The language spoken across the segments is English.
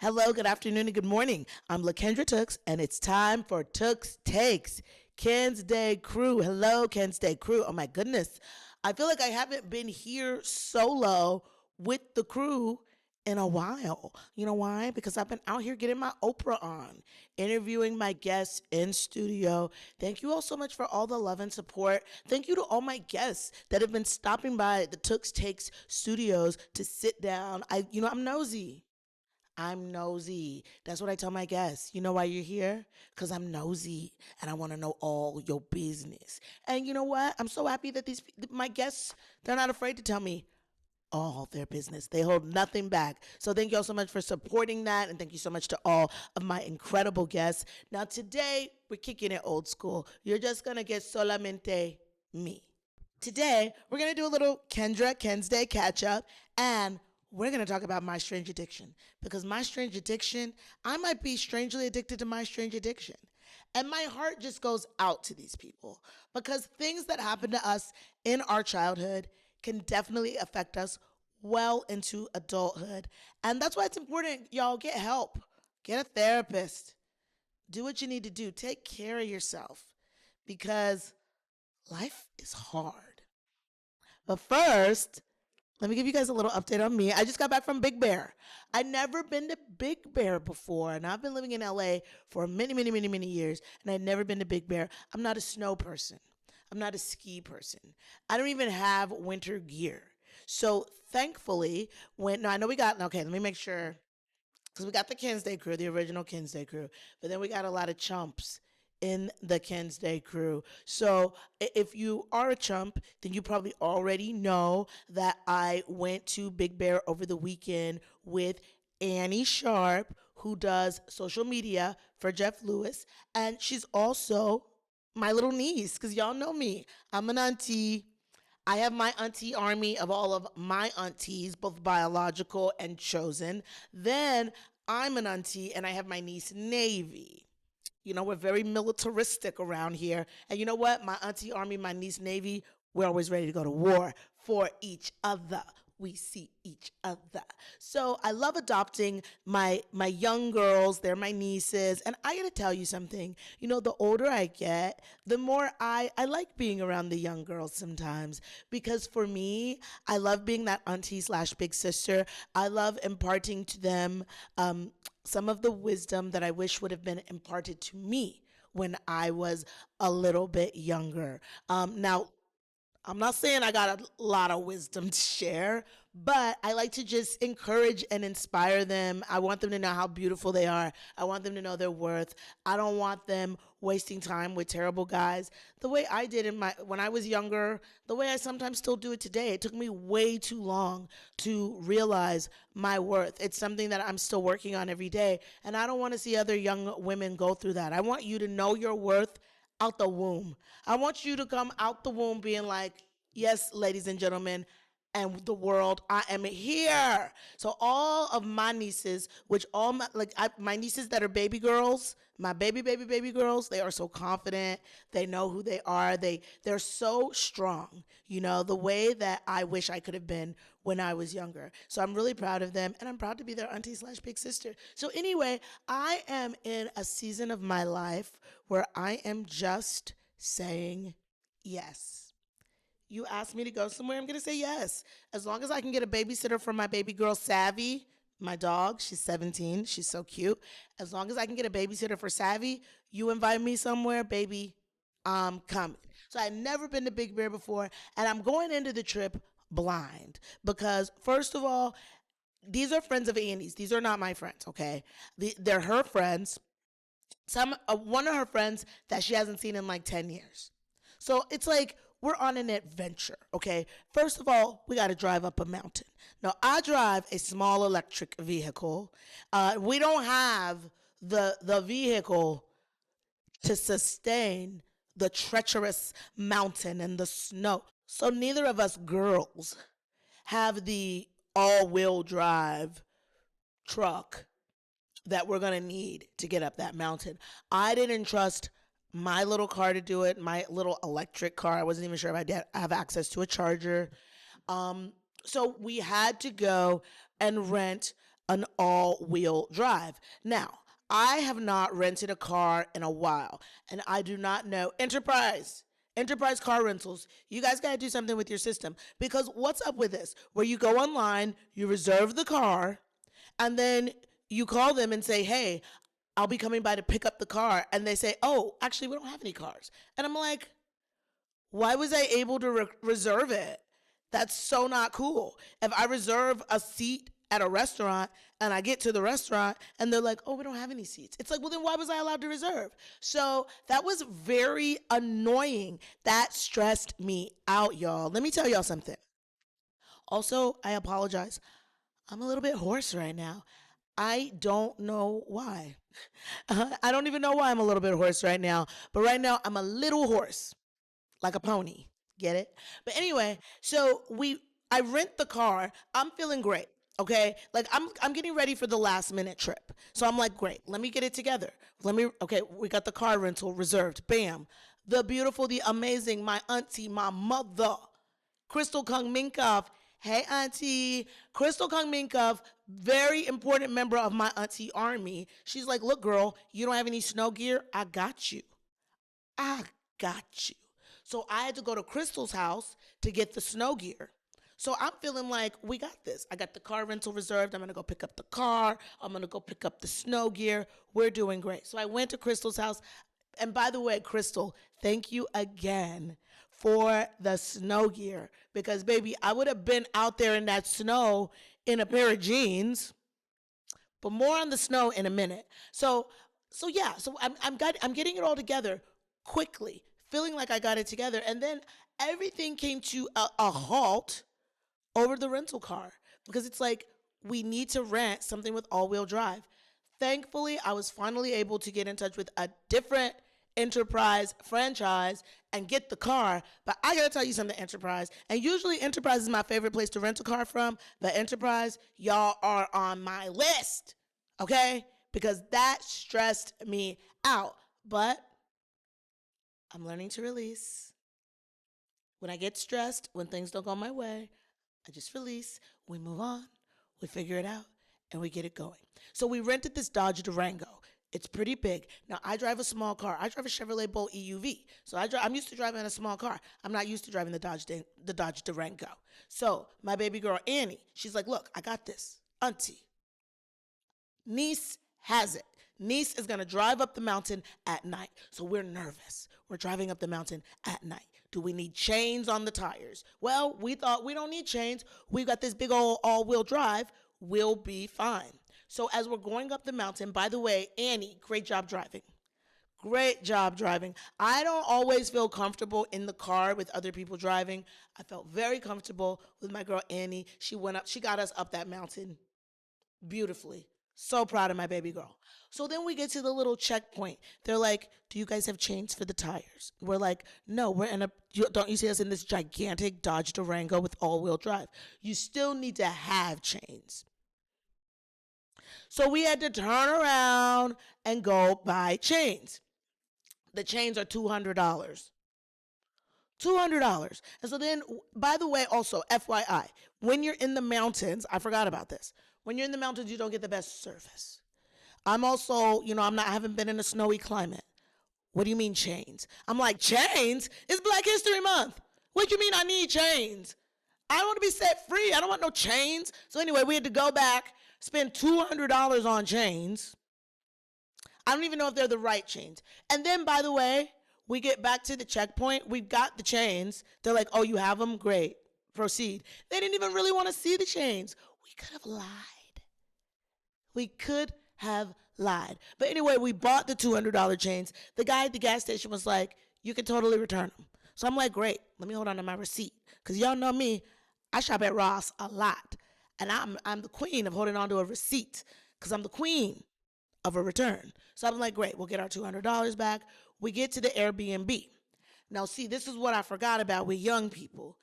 Hello, good afternoon, and good morning. I'm LaKendra Tooks, and it's time for Tooks Takes. Ken's Day Crew. Hello, Ken's Day Crew. Oh my goodness. I feel like I haven't been here solo with the crew in a while. You know why? Because I've been out here getting my Oprah on, interviewing my guests in studio. Thank you all so much for all the love and support. Thank you to all my guests that have been stopping by the Tooks Takes studios to sit down. I'm nosy. I'm nosy. That's what I tell my guests. You know why you're here? Because I'm nosy and I want to know all your business. And you know what? I'm so happy that my guests, they're not afraid to tell me all their business. They hold nothing back. So thank you all so much for supporting that. And thank you so much to all of my incredible guests. Now, today, we're kicking it old school. You're just going to get solamente me. Today, we're going to do a little Ken's Day catch up, and we're going to talk about my strange addiction. Because my strange addiction, I might be strangely addicted to my strange addiction. And my heart just goes out to these people because things that happen to us in our childhood can definitely affect us well into adulthood. And that's why it's important, y'all, get help, get a therapist, do what you need to do, take care of yourself because life is hard. But first, let me give you guys a little update on me. I just got back from Big Bear. I'd never been to Big Bear before, and I've been living in LA for many, many, many, many years, and I'd never been to Big Bear. I'm not a snow person. I'm not a ski person. I don't even have winter gear. So thankfully, I know okay, let me make sure, because we got the Ken's Day crew, the original Ken's Day crew, but then we got a lot of chumps in the Ken's Day crew. So if you are a chump, then you probably already know that I went to Big Bear over the weekend with Annie Sharp, who does social media for Jeff Lewis, and she's also my little niece, because y'all know me. I'm an auntie. I have my auntie army of all of my aunties, both biological and chosen. Then I'm an auntie, and I have my niece Navy. You know, we're very militaristic around here. And you know what? My auntie army, my niece Navy, we're always ready to go to war for each other. We see each other. So I love adopting my young girls. They're my nieces. And I gotta tell you something. You know, the older I get, the more I like being around the young girls sometimes. Because for me, I love being that auntie slash big sister. I love imparting to them some of the wisdom that I wish would have been imparted to me when I was a little bit younger. Now, I'm not saying I got a lot of wisdom to share, but I like to just encourage and inspire them. I want them to know how beautiful they are. I want them to know their worth. I don't want them wasting time with terrible guys. The way I did when I was younger, the way I sometimes still do it today. It took me way too long to realize my worth. It's something that I'm still working on every day, and I don't want to see other young women go through that. I want you to know your worth out the womb. I want you to come out the womb being like, yes, ladies and gentlemen, and the world, I am here. So all of my nieces, my nieces that are baby girls, my baby girls, they are so confident. They know who they are. They're so strong. You know, the way that I wish I could have been when I was younger. So I'm really proud of them, and I'm proud to be their auntie slash big sister. So anyway, I am in a season of my life where I am just saying yes. You ask me to go somewhere, I'm going to say yes. As long as I can get a babysitter for my baby girl, Savvy, my dog, she's 17, she's so cute. As long as I can get a babysitter for Savvy, you invite me somewhere, baby, I'm coming. So I've never been to Big Bear before, and I'm going into the trip blind because, first of all, these are friends of Annie's. These are not my friends, okay? They're her friends. One of her friends that she hasn't seen in like 10 years. So it's like we're on an adventure, okay? First of all, we got to drive up a mountain. Now, I drive a small electric vehicle. We don't have the vehicle to sustain the treacherous mountain and the snow. So neither of us girls have the all-wheel drive truck that we're going to need to get up that mountain. I didn't trust my little car to do it, my little electric car. I wasn't even sure if I have access to a charger. So we had to go and rent an all-wheel drive. Now, I have not rented a car in a while, and I do not know Enterprise car rentals. You guys got to do something with your system because what's up with this? Where you go online, you reserve the car, and then you call them and say, "Hey, I'll be coming by to pick up the car," and they say, "Oh, actually, we don't have any cars." And I'm like, why was I able to reserve it? That's so not cool. If I reserve a seat at a restaurant and I get to the restaurant and they're like, "Oh, we don't have any seats." It's like, well, then why was I allowed to reserve? So that was very annoying. That stressed me out, y'all. Let me tell y'all something. Also, I apologize. I'm a little bit hoarse right now. I don't know why. I don't even know why I'm a little bit hoarse right now. But right now, I'm a little hoarse like a pony. Get it? But anyway, I rent the car. I'm feeling great. Okay? Like I'm getting ready for the last minute trip. So I'm like, great, let me get it together. Okay, we got the car rental reserved. Bam. The beautiful, the amazing, my auntie, my mother, Crystal Kung Minkoff. Hey, auntie. Crystal Kung Minkoff, very important member of my auntie army. She's like, look, girl, you don't have any snow gear? I got you. I got you. So I had to go to Crystal's house to get the snow gear. So I'm feeling like we got this. I got the car rental reserved. I'm going to go pick up the car. I'm going to go pick up the snow gear. We're doing great. So I went to Crystal's house. And by the way, Crystal, thank you again for the snow gear. Because, baby, I would have been out there in that snow in a pair of jeans. But more on the snow in a minute. So I'm getting it all together quickly, feeling like I got it together. And then everything came to a halt over the rental car because it's like we need to rent something with all-wheel drive. Thankfully, I was finally able to get in touch with a different Enterprise franchise and get the car. But I gotta tell you something, Enterprise. And usually Enterprise is my favorite place to rent a car from. But Enterprise, y'all are on my list, okay? Because that stressed me out. But I'm learning to release. When I get stressed, when things don't go my way, I just release. We move on. We figure it out. And we get it going. So we rented this Dodge Durango. It's pretty big. Now, I drive a small car. I drive a Chevrolet Bolt EUV. So I'm used to driving a small car. I'm not used to driving the Dodge Durango. So my baby girl, Annie, she's like, look, I got this. Auntie. Niece has it. Niece is going to drive up the mountain at night. So we're nervous. We're driving up the mountain at night. Do we need chains on the tires? Well, we thought we don't need chains. We got this big old all-wheel drive. We'll be fine. So as we're going up the mountain, by the way, Annie, great job driving. Great job driving. I don't always feel comfortable in the car with other people driving. I felt very comfortable with my girl Annie. She got us up that mountain beautifully. So proud of my baby girl. So then we get to the little checkpoint. They're like, do you guys have chains for the tires? We're like, no, don't you see us in this gigantic Dodge Durango with all-wheel drive? You still need to have chains. So we had to turn around and go buy chains. The chains are $200. $200. And so then, by the way, also, FYI, when you're in the mountains, I forgot about this. When you're in the mountains, you don't get the best service. I'm also, I haven't been in a snowy climate. What do you mean chains? I'm like, chains? It's Black History Month. What do you mean I need chains? I don't want to be set free. I don't want no chains. So anyway, we had to go back, spend $200 on chains. I don't even know if they're the right chains. And then, by the way, we get back to the checkpoint. We've got the chains. They're like, oh, you have them? Great. Proceed. They didn't even really want to see the chains. We could have lied. We could have lied. But anyway, we bought the $200 chains. The guy at the gas station was like, you can totally return them. So I'm like, great. Let me hold on to my receipt. Because y'all know me. I shop at Ross a lot. And I'm the queen of holding on to a receipt. Because I'm the queen of a return. So I'm like, great. We'll get our $200 back. We get to the Airbnb. Now, see, this is what I forgot about with young people.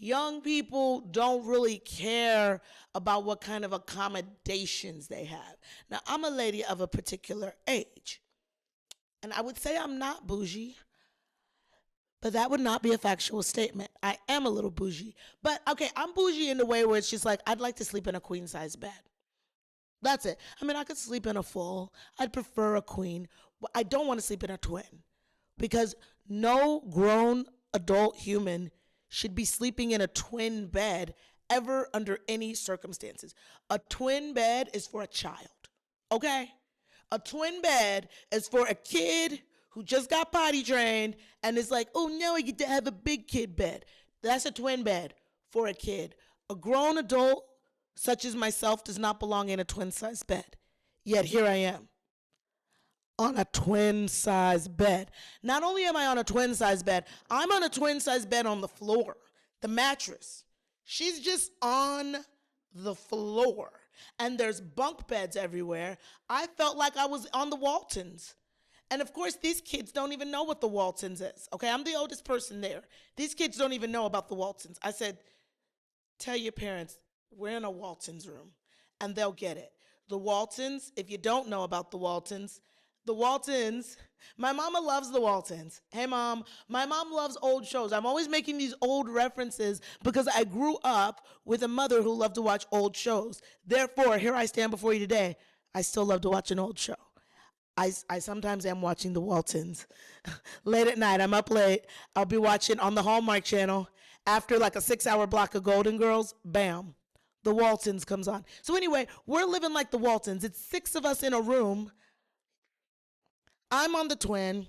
Young people don't really care about what kind of accommodations they have. Now, I'm a lady of a particular age. And I would say I'm not bougie. But that would not be a factual statement. I am a little bougie. But, okay, I'm bougie in the way where it's just like, I'd like to sleep in a queen-size bed. That's it. I mean, I could sleep in a full. I'd prefer a queen, but I don't want to sleep in a twin because no grown adult human should be sleeping in a twin bed ever under any circumstances. A twin bed is for a child, okay? A twin bed is for a kid who just got potty trained and is like, oh, now I get to have a big kid bed. That's a twin bed for a kid. A grown adult, such as myself, does not belong in a twin size bed. Yet here I am on a twin size bed. Not only am I on a twin size bed, I'm on a twin size bed on the floor, the mattress. She's just on the floor. And there's bunk beds everywhere. I felt like I was on the Waltons. And of course, these kids don't even know what the Waltons is. Okay, I'm the oldest person there. These kids don't even know about the Waltons. I said, tell your parents we're in a Waltons room and they'll get it. The Waltons, if you don't know about the Waltons, my mama loves the Waltons. Hey mom, my mom loves old shows. I'm always making these old references because I grew up with a mother who loved to watch old shows. Therefore, here I stand before you today. I still love to watch an old show. I sometimes am watching the Waltons. Late at night, I'm up late. I'll be watching on the Hallmark Channel. After like a 6-hour block of Golden Girls, bam, the Waltons comes on. So anyway, we're living like the Waltons. It's 6 of us in a room. I'm on the twin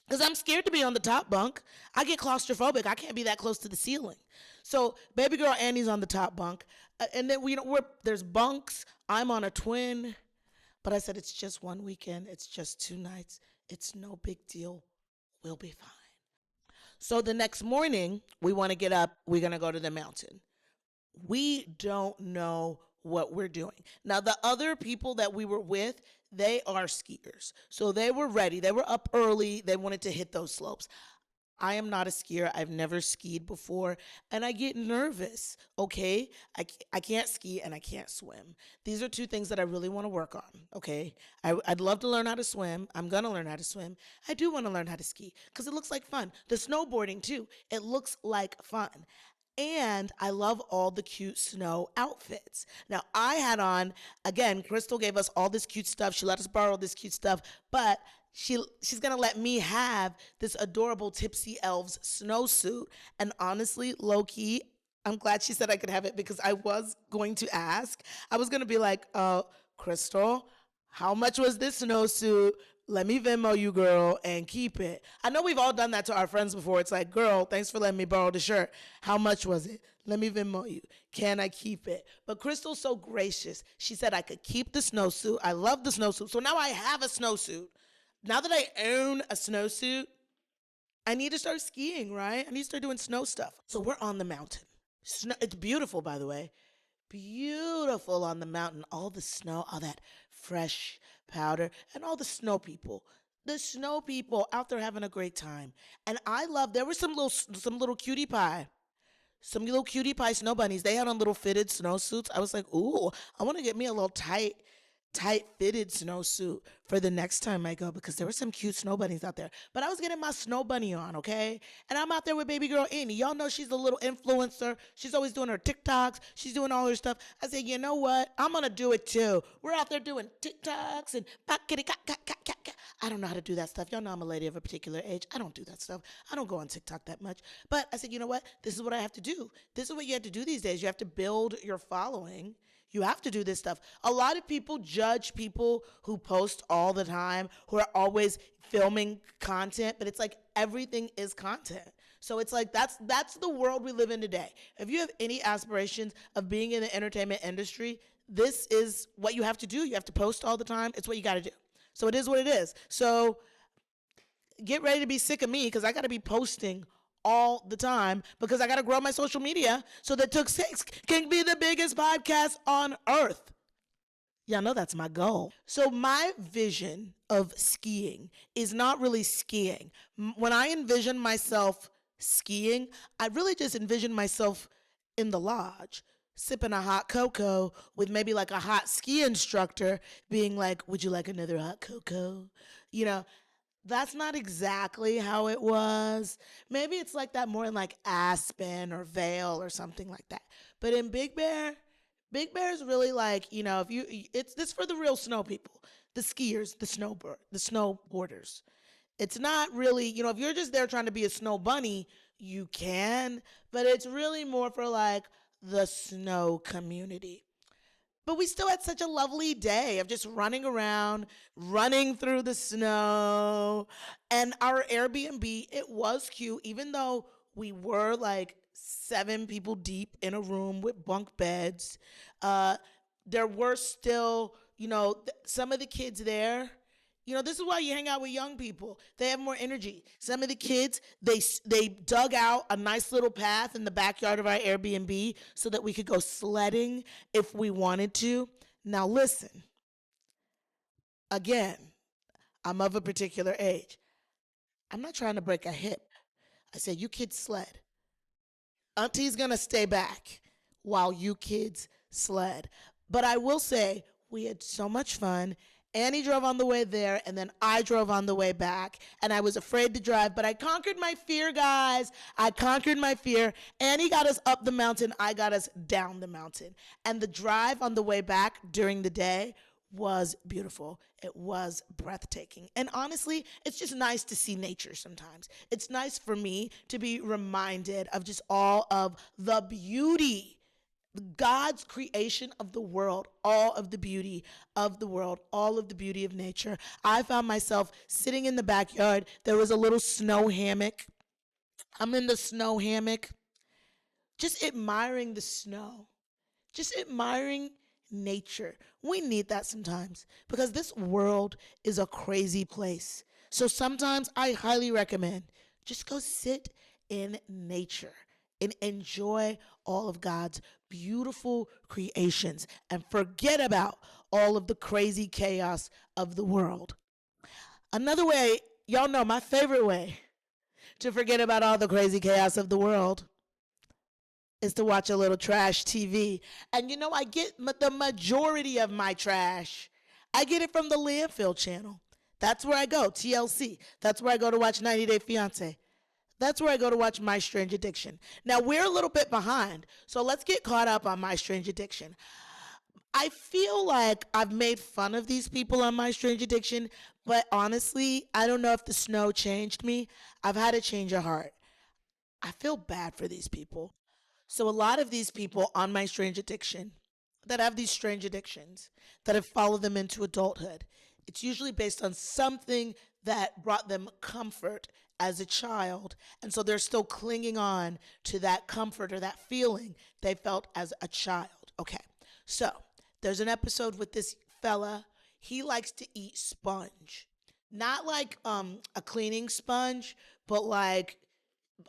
because I'm scared to be on the top bunk. I get claustrophobic. I can't be that close to the ceiling. So baby girl Annie's on the top bunk. And then there's bunks. I'm on a twin. But I said, it's just one weekend. It's just 2 nights. It's no big deal. We'll be fine. So the next morning, we want to get up. We're going to go to the mountain. We don't know what we're doing. Now, the other people that we were with, they are skiers. So they were ready. They were up early. They wanted to hit those slopes. I am not a skier. I've never skied before, and I get nervous, okay? I can't ski and I can't swim. These are 2 things that I really want to work on, okay? I'd love to learn how to swim. I'm going to learn how to swim. I do want to learn how to ski because it looks like fun. The snowboarding, too, it looks like fun. And I love all the cute snow outfits. Now, I had on, again, Crystal gave us all this cute stuff. She let us borrow this cute stuff, but she's going to let me have this adorable Tipsy Elves snowsuit. And honestly, low-key, I'm glad she said I could have it because I was going to ask. I was going to be like, Crystal, how much was this snowsuit? Let me Venmo you, girl, and keep it. I know we've all done that to our friends before. It's like, girl, thanks for letting me borrow the shirt. How much was it? Let me Venmo you. Can I keep it? But Crystal's so gracious. She said I could keep the snowsuit. I love the snowsuit. So now I have a snowsuit. Now that I own a snowsuit, I need to start skiing, right? I need to start doing snow stuff. So we're on the mountain. It's beautiful, by the way. Beautiful on the mountain. All the snow, all that fresh powder, and all the snow people. The snow people out there having a great time. And I love, there were some little cutie pie. Some little cutie pie snow bunnies. They had on little fitted snowsuits. I was like, ooh, I want to get me a little tight fitted snowsuit for the next time I go because there were some cute snow bunnies out there. But I was getting my snow bunny on, okay? And I'm out there with baby girl Annie. Y'all know she's a little influencer. She's always doing her TikToks. She's doing all her stuff. I said, you know what? I'm going to do it too. We're out there doing TikToks and kitty cat, cat, cat, cat, cat. I don't know how to do that stuff. Y'all know I'm a lady of a particular age. I don't do that stuff. I don't go on TikTok that much. But I said, you know what? This is what I have to do. This is what you have to do these days. You have to build your following. You have to do this stuff. A lot of people judge people who post all the time, who are always filming content, but it's like everything is content. So it's like that's the world we live in today. If you have any aspirations of being in the entertainment industry, this is what you have to do. You have to post all the time. It's what you got to do. So it is what it is. So get ready to be sick of me because I got to be posting all the time because I got to grow my social media so that Took 6 can be the biggest podcast on earth. Y'all know that's my goal. So my vision of skiing is not really skiing. When I envision myself skiing, I really just envision myself in the lodge, sipping a hot cocoa with maybe like a hot ski instructor being like, would you like another hot cocoa? You know, that's not exactly how it was. Maybe it's like that more in like Aspen or Vail or something like that. But in Big Bear, Big Bear is really like, if it's this for the real snow people, the skiers, the snowboarders. It's not really, if you're just there trying to be a snow bunny, you can, but it's really more for like the snow community. But we still had such a lovely day of just running around, running through the snow. And our Airbnb, it was cute, even though we were like 7 people deep in a room with bunk beds. Uh, there were still, some of the kids there. This is why you hang out with young people. They have more energy. Some of the kids, they dug out a nice little path in the backyard of our Airbnb so that we could go sledding if we wanted to. Now listen, again, I'm of a particular age. I'm not trying to break a hip. I said, you kids sled. Auntie's gonna stay back while you kids sled. But I will say, we had so much fun. Annie drove on the way there, and then I drove on the way back. And I was afraid to drive, but I conquered my fear, guys. I conquered my fear. Annie got us up the mountain, I got us down the mountain. And the drive on the way back during the day was beautiful. It was breathtaking. And honestly, it's just nice to see nature sometimes. It's nice for me to be reminded of just all of the beauty, God's creation of the world, all of the beauty of the world, all of the beauty of nature. I found myself sitting in the backyard. There was a little snow hammock. I'm in the snow hammock, just admiring the snow, just admiring nature. We need that sometimes because this world is a crazy place. So sometimes I highly recommend just go sit in nature and enjoy all of God's beautiful creations and forget about all of the crazy chaos of the world. Another way, y'all know my favorite way to forget about all the crazy chaos of the world is to watch a little trash TV. And I get the majority of my trash. I get it from the landfill channel. That's where I go, TLC. That's where I go to watch 90 Day Fiance. That's where I go to watch My Strange Addiction. Now, we're a little bit behind, so let's get caught up on My Strange Addiction. I feel like I've made fun of these people on My Strange Addiction, but honestly, I don't know if the snow changed me. I've had a change of heart. I feel bad for these people. So a lot of these people on My Strange Addiction that have these strange addictions that have followed them into adulthood, it's usually based on something that brought them comfort as a child. And so they're still clinging on to that comfort or that feeling they felt as a child. Okay, so there's an episode with this fella. He likes to eat sponge. Not like a cleaning sponge, but like,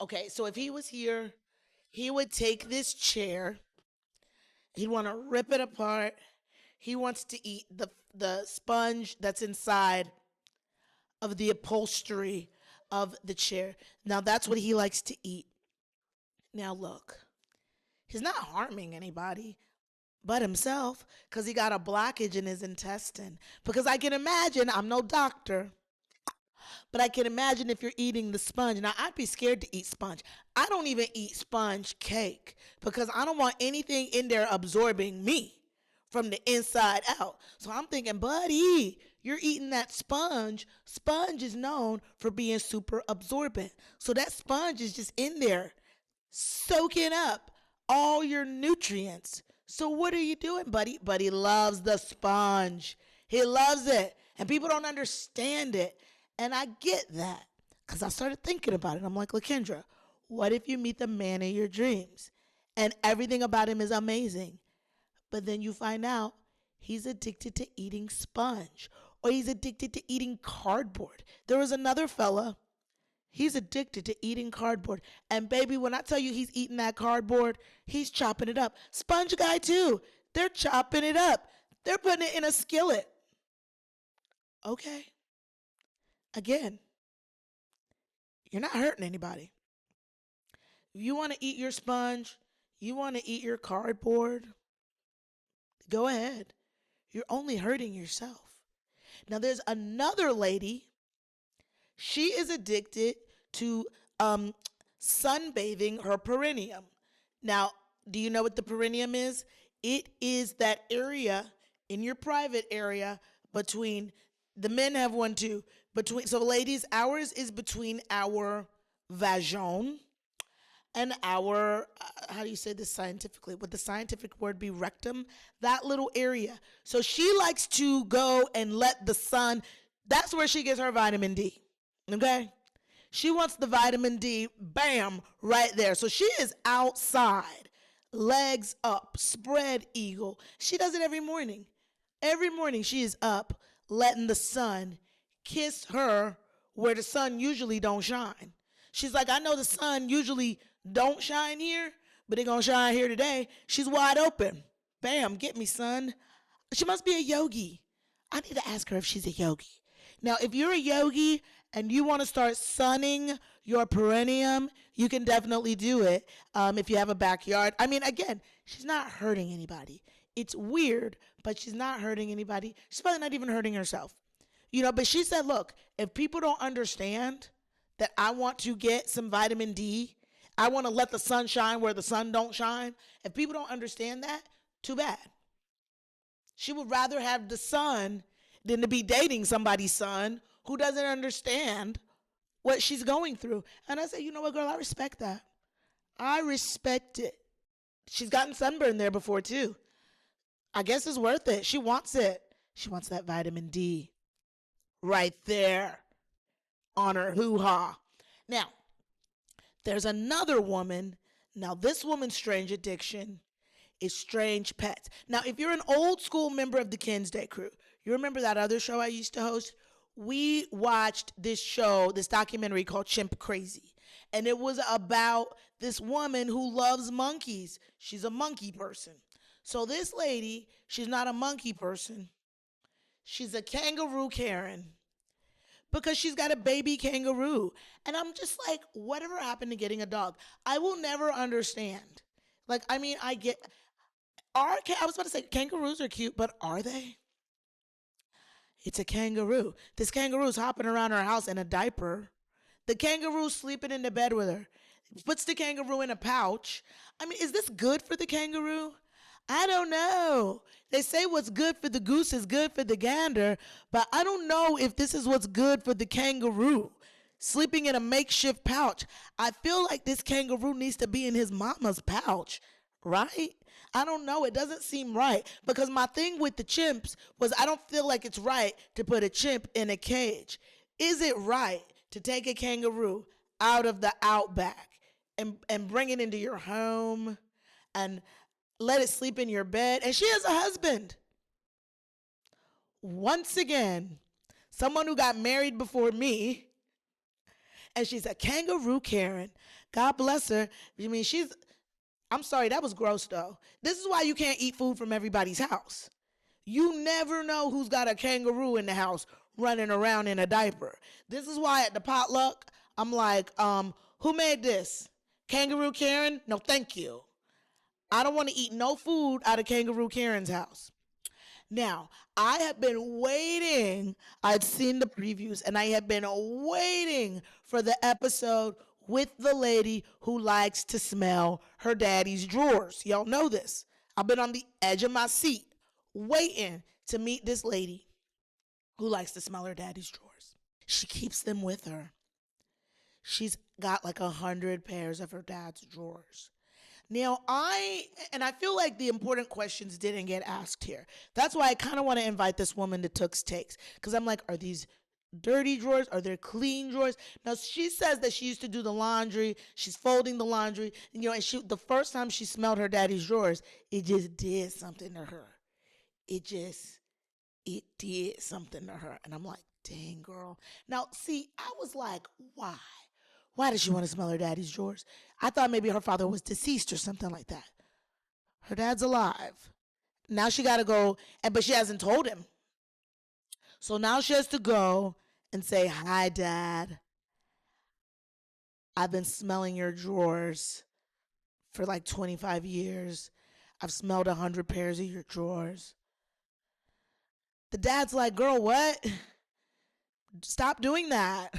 okay, so if he was here, he would take this chair, he'd want to rip it apart. He wants to eat the sponge that's inside of the upholstery of the chair. Now that's what he likes to eat. Now look, he's not harming anybody but himself because he got a blockage in his intestine. Because I can imagine, I'm no doctor, but I can imagine if you're eating the sponge. Now, I'd be scared to eat sponge. I don't even eat sponge cake because I don't want anything in there absorbing me from the inside out. So I'm thinking, buddy, you're eating that sponge. Sponge is known for being super absorbent. So that sponge is just in there soaking up all your nutrients. So what are you doing, buddy? Buddy loves the sponge. He loves it. And people don't understand it. And I get that because I started thinking about it. I'm like, LaKendra, what if you meet the man of your dreams and everything about him is amazing? But then you find out he's addicted to eating sponge or he's addicted to eating cardboard. There was another fella, he's addicted to eating cardboard. And baby, when I tell you he's eating that cardboard, he's chopping it up. Sponge guy too. They're chopping it up. They're putting it in a skillet. Okay. Again, you're not hurting anybody. If you want to eat your sponge, you want to eat your cardboard, go ahead. You're only hurting yourself. Now, there's another lady. She is addicted to sunbathing her perineum. Now, do you know what the perineum is? It is that area in your private area between the men have one too. Between so ladies, ours is between our vagin and our how do you say this scientifically? Would the scientific word be rectum? That little area. So she likes to go and let the sun. That's where she gets her vitamin D. Okay. She wants the vitamin D, bam, right there. So she is outside, legs up, spread eagle. She does it every morning. Every morning she is up, letting the sun kiss her where the sun usually don't shine. She's like, I know the sun usually don't shine here, but it gonna shine here today. She's wide open. Bam, get me, son. She must be a yogi. I need to ask her if she's a yogi. Now, if you're a yogi and you want to start sunning your perineum, you can definitely do it if you have a backyard. I mean, again, she's not hurting anybody. It's weird, but she's not hurting anybody. She's probably not even hurting herself. You know, but she said, look, if people don't understand that I want to get some vitamin D, I want to let the sun shine where the sun don't shine. If people don't understand that, too bad. She would rather have the sun than to be dating somebody's son who doesn't understand what she's going through. And I said, you know what, girl, I respect that. I respect it. She's gotten sunburn there before, too. I guess it's worth it. She wants it. She wants that vitamin D right there on her hoo-ha. Now, there's another woman. Now, this woman's strange addiction is strange pets. Now, if you're an old school member of the Ken's Day crew, you remember that other show I used to host? We watched this show, this documentary called Chimp Crazy. And it was about this woman who loves monkeys. She's a monkey person. So this lady, she's not a monkey person. She's a kangaroo Karen because she's got a baby kangaroo. And I'm just like, whatever happened to getting a dog? I will never understand. Like, I mean, I was about to say kangaroos are cute, but are they? It's a kangaroo. This kangaroo's hopping around her house in a diaper. The kangaroo's sleeping in the bed with her. Puts the kangaroo in a pouch. I mean, is this good for the kangaroo? I don't know. They say what's good for the goose is good for the gander, but I don't know if this is what's good for the kangaroo. Sleeping in a makeshift pouch. I feel like this kangaroo needs to be in his mama's pouch, right? I don't know. It doesn't seem right. Because my thing with the chimps was I don't feel like it's right to put a chimp in a cage. Is it right to take a kangaroo out of the outback and bring it into your home and let it sleep in your bed? And she has a husband. Once again, someone who got married before me, and she's a kangaroo Karen. God bless her. I mean, I'm sorry, that was gross though. This is why you can't eat food from everybody's house. You never know who's got a kangaroo in the house running around in a diaper. This is why at the potluck, I'm like, who made this? Kangaroo Karen? No, thank you. I don't want to eat no food out of Kangaroo Karen's house. Now, I have been waiting. I'd seen the previews and I have been waiting for the episode with the lady who likes to smell her daddy's drawers. Y'all know this. I've been on the edge of my seat waiting to meet this lady who likes to smell her daddy's drawers. She keeps them with her. She's got like 100 pairs of her dad's drawers. Now, I feel like the important questions didn't get asked here. That's why I kind of want to invite this woman to Took's Takes. Because I'm like, are these dirty drawers? Are there clean drawers? Now, she says that she used to do the laundry. She's folding the laundry. And the first time she smelled her daddy's drawers, it just did something to her. It did something to her. And I'm like, dang, girl. Now, see, I was like, why? Why does she want to smell her daddy's drawers? I thought maybe her father was deceased or something like that. Her dad's alive. Now she got to go, but she hasn't told him. So now she has to go and say, hi, Dad. I've been smelling your drawers for like 25 years. I've smelled 100 pairs of your drawers. The dad's like, girl, what? Stop doing that.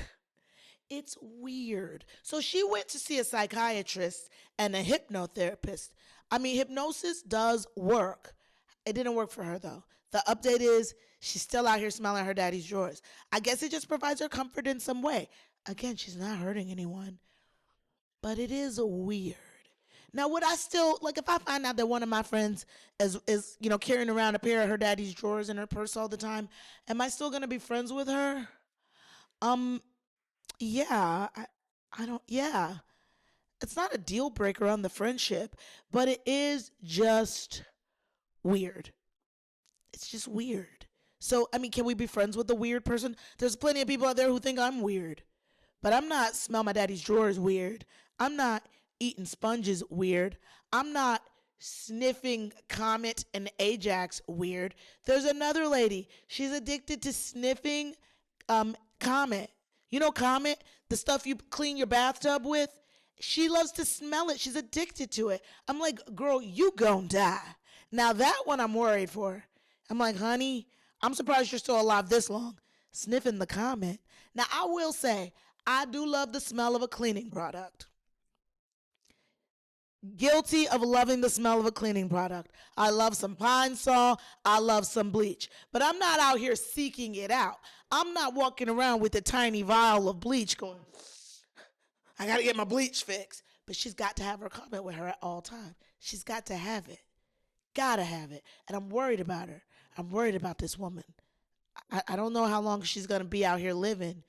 It's weird. So she went to see a psychiatrist and a hypnotherapist. I mean, hypnosis does work. It didn't work for her though. The update is she's still out here smelling her daddy's drawers. I guess it just provides her comfort in some way. Again, she's not hurting anyone, but it is weird. Now, would I still like if I find out that one of my friends is carrying around a pair of her daddy's drawers in her purse all the time? Am I still gonna be friends with her? Um, yeah, I don't. Yeah, it's not a deal breaker on the friendship, but it is just weird. It's just weird. So, I mean, can we be friends with the weird person? There's plenty of people out there who think I'm weird, but I'm not smell my daddy's drawers weird. I'm not eating sponges weird. I'm not sniffing Comet and Ajax weird. There's another lady. She's addicted to sniffing Comet. You know Comet, the stuff you clean your bathtub with? She loves to smell it. She's addicted to it. I'm like, girl, you gon' die. Now that one I'm worried for. I'm like, honey, I'm surprised you're still alive this long. Sniffing the Comet. Now I will say, I do love the smell of a cleaning product. Guilty of loving the smell of a cleaning product. I love some Pine Sol. I love some bleach. But I'm not out here seeking it out. I'm not walking around with a tiny vial of bleach going, I gotta get my bleach fixed. But she's got to have her Comet with her at all times. She's got to have it. Gotta have it. And I'm worried about her. I'm worried about this woman. I don't know how long she's gonna be out here living,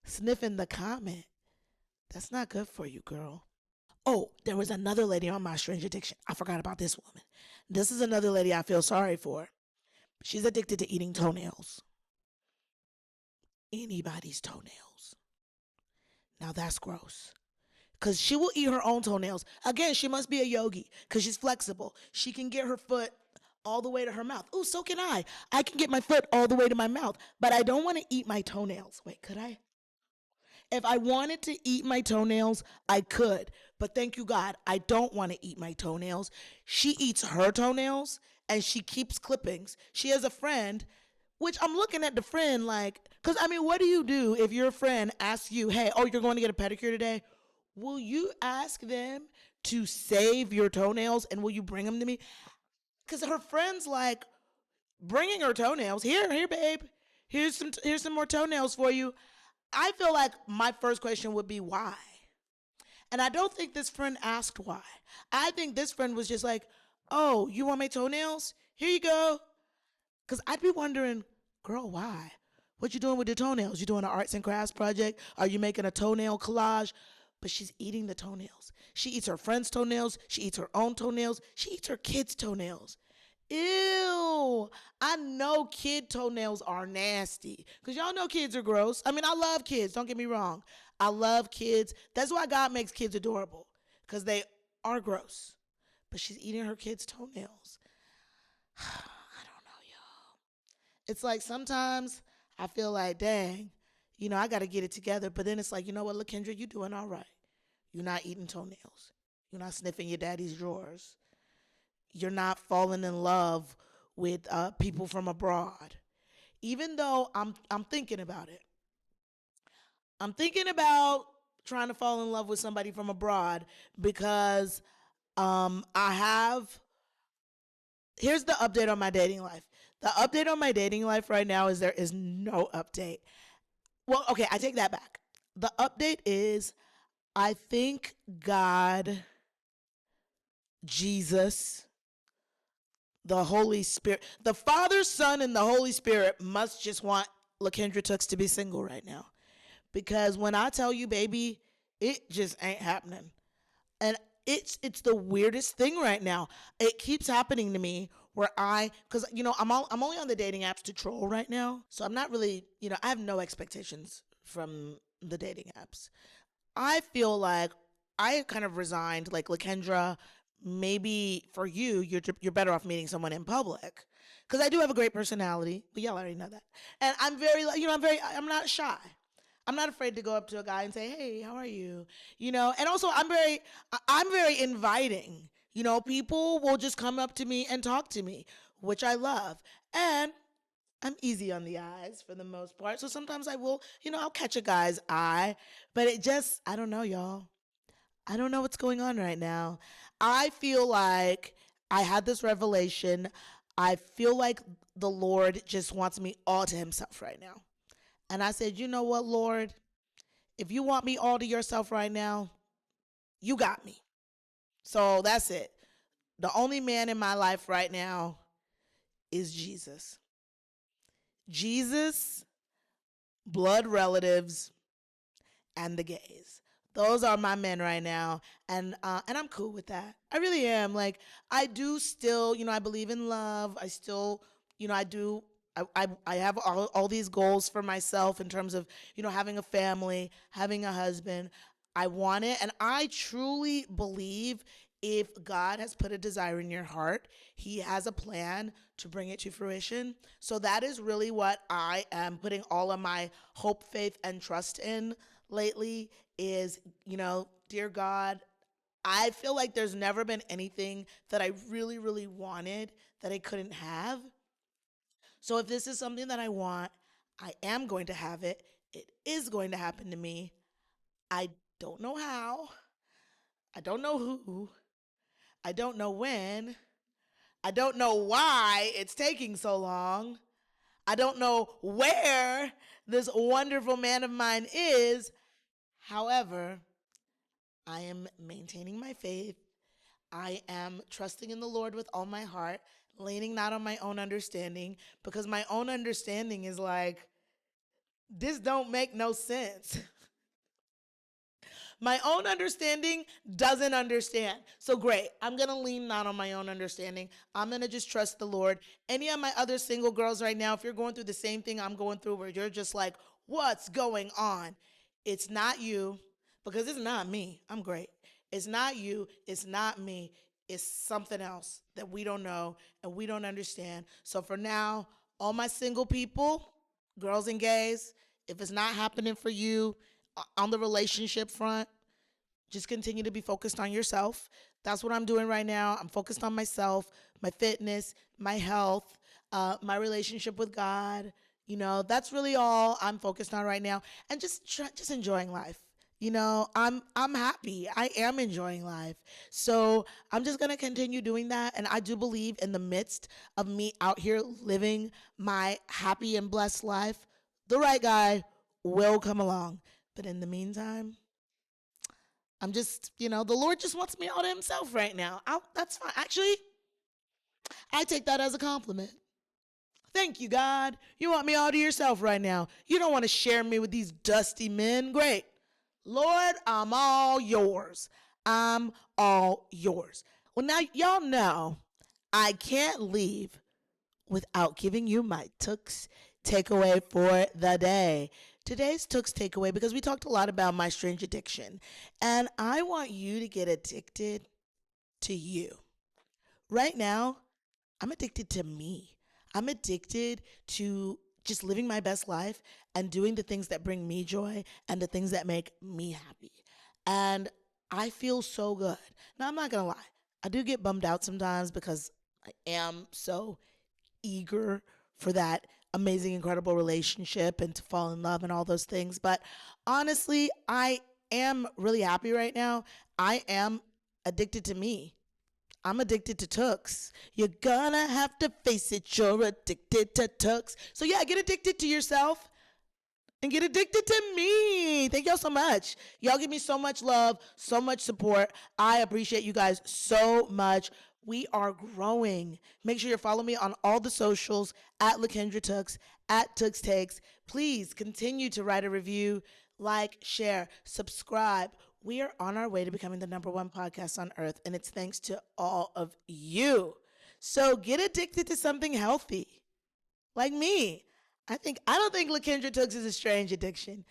sniffing the Comet. That's not good for you, girl. Oh, there was another lady on My Strange Addiction. I forgot about this woman. This is another lady I feel sorry for. She's addicted to eating toenails. Anybody's toenails. Now that's gross. Because she will eat her own toenails. Again, she must be a yogi because she's flexible. She can get her foot all the way to her mouth. Ooh, so can I. I can get my foot all the way to my mouth, but I don't want to eat my toenails. Wait, could I? If I wanted to eat my toenails, I could. But thank you, God, I don't want to eat my toenails. She eats her toenails and she keeps clippings. She has a friend, which I'm looking at the friend like, because I mean, what do you do if your friend asks you, hey, oh, you're going to get a pedicure today? Will you ask them to save your toenails and will you bring them to me? Because her friend's like bringing her toenails. Here, babe. Here's some more toenails for you. I feel like my first question would be why? And I don't think this friend asked why. I think this friend was just like, oh, you want my toenails? Here you go. Because I'd be wondering, girl, why? What you doing with your toenails? You doing an arts and crafts project? Are you making a toenail collage? But she's eating the toenails. She eats her friend's toenails. She eats her own toenails. She eats her kids' toenails. Ew. I know kid toenails are nasty. Because y'all know kids are gross. I mean, I love kids. Don't get me wrong. I love kids. That's why God makes kids adorable. Because they are gross. But she's eating her kids' toenails. I don't know, y'all. It's like sometimes I feel like, dang, I got to get it together. But then it's like, you know what, LaKendra, you doing all right. You're not eating toenails. You're not sniffing your daddy's drawers. You're not falling in love with people from abroad. Even though I'm thinking about it. I'm thinking about trying to fall in love with somebody from abroad because I have. Here's the update on my dating life. The update on my dating life right now is there is no update. Well, okay, I take that back. The update is I think God, Jesus, the Holy Spirit, the Father, Son, and the Holy Spirit must just want LaKendra Tooks to be single right now. Because when I tell you, baby, it just ain't happening. And it's the weirdest thing right now. It keeps happening to me where because I'm only on the dating apps to troll right now, so I'm not really I have no expectations from the dating apps. I feel like I kind of resigned, like LaKendra. Maybe for you're better off meeting someone in public, because I do have a great personality. But y'all already know that, and I'm very I'm not shy. I'm not afraid to go up to a guy and say, "Hey, how are you?" And also I'm very inviting. People will just come up to me and talk to me, which I love. And I'm easy on the eyes for the most part. So sometimes I will, I'll catch a guy's eye, but I don't know, y'all. I don't know what's going on right now. I feel like I had this revelation. I feel like the Lord just wants me all to himself right now. And I said, you know what, Lord? If you want me all to yourself right now, you got me. So that's it. The only man in my life right now is Jesus. Jesus, blood relatives, and the gays. Those are my men right now, and I'm cool with that. I really am. Like, I do still, I believe in love. I still, I do. I have all these goals for myself in terms of having a family, having a husband. I want it, and I truly believe if God has put a desire in your heart, He has a plan to bring it to fruition. So that is really what I am putting all of my hope, faith, and trust in lately is, dear God, I feel like there's never been anything that I really, really wanted that I couldn't have. So if this is something that I want, I am going to have it. It is going to happen to me. I don't know how. I don't know who. I don't know when. I don't know why it's taking so long. I don't know where this wonderful man of mine is. However, I am maintaining my faith. I am trusting in the Lord with all my heart, leaning not on my own understanding, because my own understanding is like, this don't make no sense. My own understanding doesn't understand. So great. I'm going to lean not on my own understanding. I'm going to just trust the Lord. Any of my other single girls right now, if you're going through the same thing I'm going through where you're just like, what's going on? It's not you, because it's not me. I'm great. It's not you. It's not me. It's something else that we don't know and we don't understand. So for now, all my single people, girls and gays, if it's not happening for you on the relationship front, just continue to be focused on yourself. That's what I'm doing right now. I'm focused on myself, my fitness, my health, my relationship with God. That's really all I'm focused on right now, and just enjoying life. I'm happy. I am enjoying life. So I'm just gonna continue doing that. And I do believe in the midst of me out here living my happy and blessed life, the right guy will come along. But in the meantime, I'm just, the Lord just wants me all to himself right now. That's fine. Actually, I take that as a compliment. Thank you, God. You want me all to yourself right now. You don't want to share me with these dusty men. Great. Lord, I'm all yours. I'm all yours. Well, now y'all know I can't leave without giving you my Tooks takeaway for the day. Today's Tooks takeaway, because we talked a lot about my strange addiction, and I want you to get addicted to you. Right now, I'm addicted to me. I'm addicted to just living my best life and doing the things that bring me joy and the things that make me happy. And I feel so good. Now, I'm not going to lie. I do get bummed out sometimes because I am so eager for that amazing, incredible relationship and to fall in love and all those things. But honestly, I am really happy right now. I am addicted to me. I'm addicted to Tooks. You're gonna have to face it. You're addicted to Tooks. So yeah, get addicted to yourself and get addicted to me. Thank y'all so much. Y'all give me so much love, so much support. I appreciate you guys so much. We are growing. Make sure you follow me on all the socials at LaKendra Tooks, at Tooks Takes. Please continue to write a review, like, share, subscribe. We are on our way to becoming the #1 podcast on earth, and it's thanks to all of you. So get addicted to something healthy, like me. I don't think LaKendra Tooks is a strange addiction.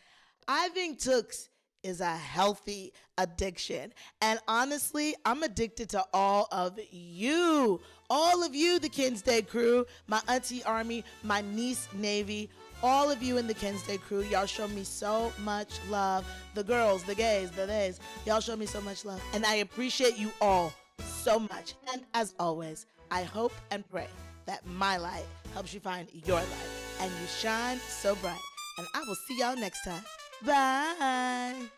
I think Tooks is a healthy addiction. And honestly, I'm addicted to all of you. All of you, the Kinsday crew, my auntie army, my niece Navy, all of you in the Kinsday crew. Y'all show me so much love. The girls, the gays, the theys. Y'all show me so much love. And I appreciate you all so much. And as always, I hope and pray that my light helps you find your light. And you shine so bright. And I will see y'all next time. Bye.